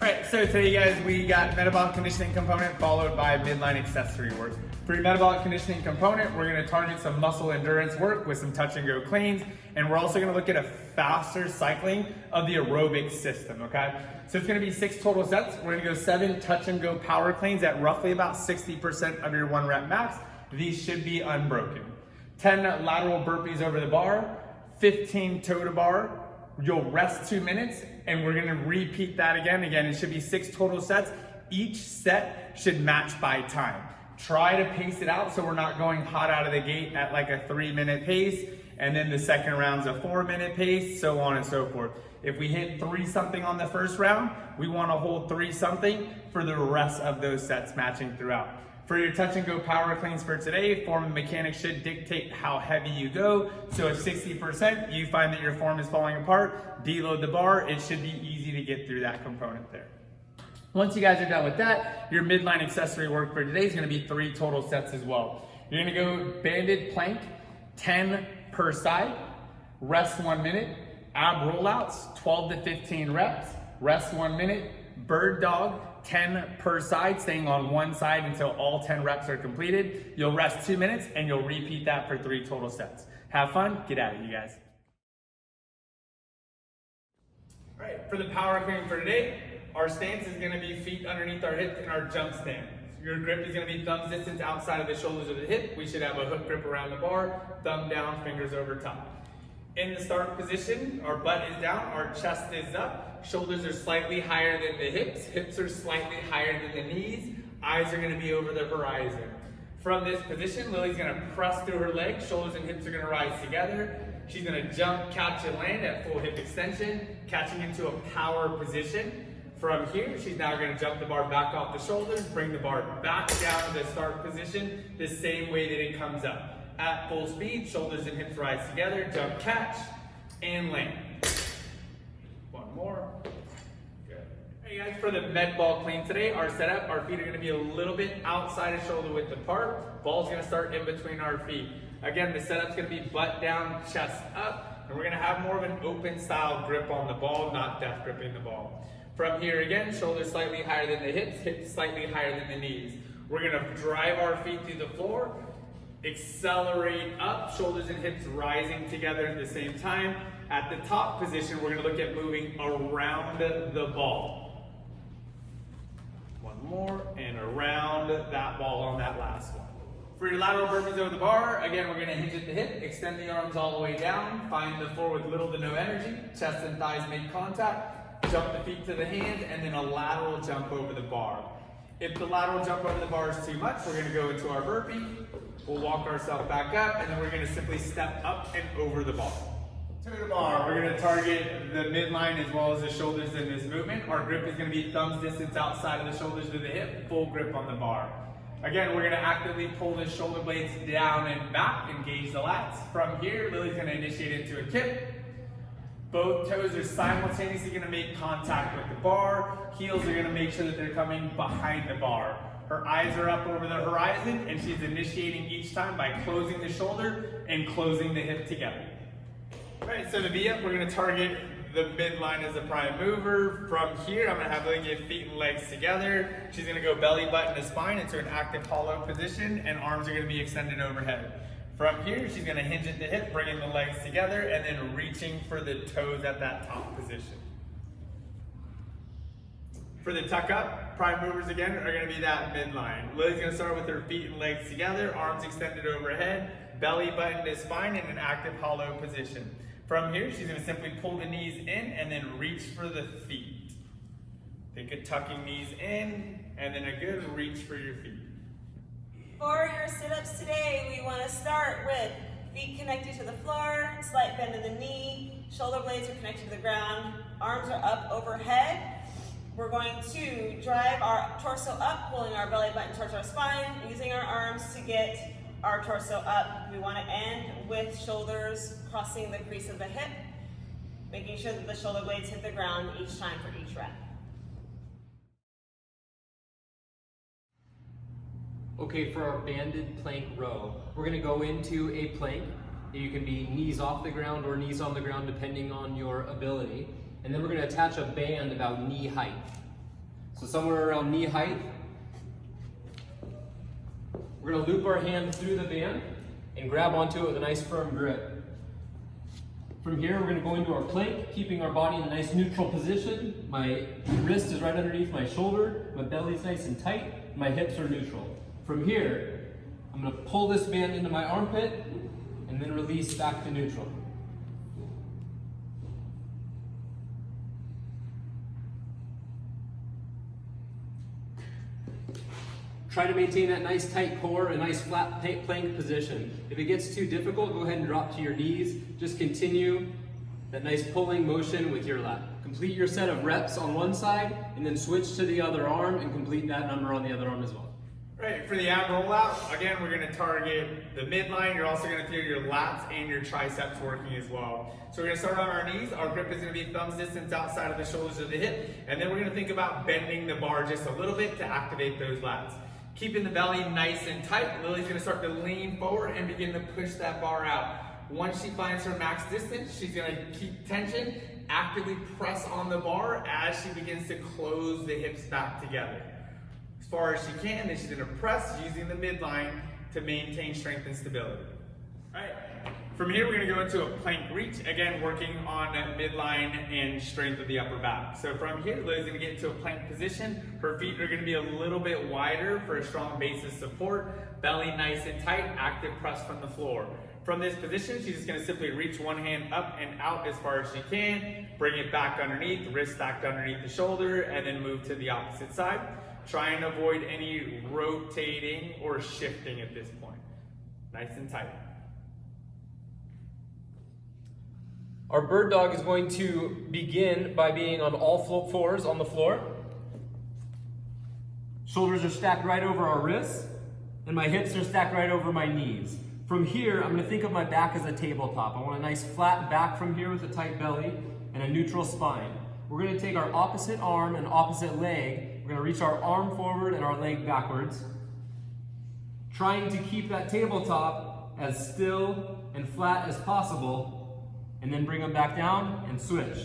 Alright, so today guys, we got metabolic conditioning component followed by midline accessory work. For your metabolic conditioning component, we're gonna target some muscle endurance work with some touch and go cleans, and we're also gonna look at a faster cycling of the aerobic system, okay? So it's gonna be 6 total sets. We're gonna go 7 touch and go power cleans at roughly about 60% of your 1 rep max. These should be unbroken. 10 lateral burpees over the bar, 15 toe to bar. You'll rest 2 minutes, and we're gonna repeat that again. Again, it should be 6 total sets. Each set should match by time. Try to pace it out so we're not going hot out of the gate at like a 3-minute pace, and then the second round's a 4-minute pace, so on and so forth. If we hit 3 something on the first round, we wanna hold 3 something for the rest of those sets matching throughout. For your touch and go power cleans for today, form and mechanics should dictate how heavy you go. So at 60%, you find that your form is falling apart, deload the bar, it should be easy to get through that component there. Once you guys are done with that, your midline accessory work for today is gonna be 3 total sets as well. You're gonna go banded plank, 10 per side, rest 1 minute, ab rollouts, 12 to 15 reps, rest 1 minute, bird dog, 10 per side, staying on one side until all 10 reps are completed. You'll rest 2 minutes and you'll repeat that for 3 total sets. Have fun, get at it, you guys. All right, for the power clean for today, our stance is gonna be feet underneath our hips in our jump stance. Your grip is gonna be thumb distance outside of the shoulders of the hip. We should have a hook grip around the bar, thumb down, fingers over top. In the start position, our butt is down, our chest is up, shoulders are slightly higher than the hips are slightly higher than the knees, eyes are gonna be over the horizon. From this position, Lily's gonna press through her legs, shoulders and hips are gonna rise together. She's gonna jump, catch, and land at full hip extension, catching into a power position. From here, she's now gonna jump the bar back off the shoulders, bring the bar back down to the start position, the same way that it comes up. At full speed, shoulders and hips rise together, jump, catch, and land. One more. Good. Hey guys, for the med ball clean today, our setup, our feet are gonna be a little bit outside of shoulder width apart. Ball's gonna start in between our feet. Again, the setup's gonna be butt down, chest up, and we're gonna have more of an open style grip on the ball, not death gripping the ball. From here again, shoulders slightly higher than the hips, hips slightly higher than the knees. We're gonna drive our feet through the floor, accelerate up, shoulders and hips rising together at the same time. At the top position, we're gonna look at moving around the ball. One more, and around that ball on that last one. For your lateral burpees over the bar, again, we're gonna hinge at the hip, extend the arms all the way down, find the floor with little to no energy, chest and thighs make contact, jump the feet to the hands, and then a lateral jump over the bar. If the lateral jump over the bar is too much, we're gonna go into our burpee. We'll walk ourselves back up, and then we're gonna simply step up and over the bar. To the bar, we're gonna target the midline as well as the shoulders in this movement. Our grip is gonna be thumbs distance outside of the shoulders to the hip, full grip on the bar. Again, we're gonna actively pull the shoulder blades down and back, engage the lats. From here, Lily's gonna initiate into a kip. Both toes are simultaneously gonna make contact with the bar. Heels are gonna make sure that they're coming behind the bar. Her eyes are up over the horizon, and she's initiating each time by closing the shoulder and closing the hip together. All right, so to be up, we're gonna target the midline as a prime mover. From here, I'm gonna have Lily get feet and legs together. She's gonna go belly button to spine into an active hollow position, and arms are gonna be extended overhead. From here, she's gonna hinge at the hip, bringing the legs together, and then reaching for the toes at that top position. For the tuck up, prime movers again are gonna be that midline. Lily's gonna start with her feet and legs together, arms extended overhead, belly button to spine in an active hollow position. From here, she's gonna simply pull the knees in and then reach for the feet. Think of tucking knees in, and then a good reach for your feet. For your sit-ups today, we want to start with feet connected to the floor, slight bend of the knee, shoulder blades are connected to the ground, arms are up overhead. We're going to drive our torso up, pulling our belly button towards our spine, using our arms to get our torso up. We want to end with shoulders crossing the crease of the hip, making sure that the shoulder blades hit the ground each time for each rep. Okay, for our banded plank row, we're gonna go into a plank. You can be knees off the ground or knees on the ground depending on your ability. And then we're gonna attach a band about knee height. So somewhere around knee height. We're gonna loop our hand through the band and grab onto it with a nice firm grip. From here, we're gonna go into our plank, keeping our body in a nice neutral position. My wrist is right underneath my shoulder, my belly's nice and tight, my hips are neutral. From here, I'm gonna pull this band into my armpit and then release back to neutral. Try to maintain that nice tight core, a nice flat plank position. If it gets too difficult, go ahead and drop to your knees. Just continue that nice pulling motion with your lat. Complete your set of reps on one side and then switch to the other arm and complete that number on the other arm as well. Right, for the ab rollout, again, we're gonna target the midline. You're also gonna feel your lats and your triceps working as well. So we're gonna start on our knees. Our grip is gonna be thumbs distance outside of the shoulders of the hip. And then we're gonna think about bending the bar just a little bit to activate those lats. Keeping the belly nice and tight, Lily's gonna start to lean forward and begin to push that bar out. Once she finds her max distance, she's gonna keep tension, actively press on the bar as she begins to close the hips back together. As far as she can, then she's gonna press using the midline to maintain strength and stability. All right. From here, we're gonna go into a plank reach, again, working on that midline and strength of the upper back. So from here, Lily's gonna get into a plank position. Her feet are gonna be a little bit wider for a strong base of support. Belly nice and tight, active press from the floor. From this position, she's just gonna simply reach one hand up and out as far as she can, bring it back underneath, wrist stacked underneath the shoulder, and then move to the opposite side. Try and avoid any rotating or shifting at this point. Nice and tight. Our bird dog is going to begin by being on all fours on the floor. Shoulders are stacked right over our wrists, and my hips are stacked right over my knees. From here, I'm gonna think of my back as a tabletop. I want a nice flat back from here with a tight belly and a neutral spine. We're gonna take our opposite arm and opposite leg. We're gonna reach our arm forward and our leg backwards, trying to keep that tabletop as still and flat as possible, and then bring them back down and switch.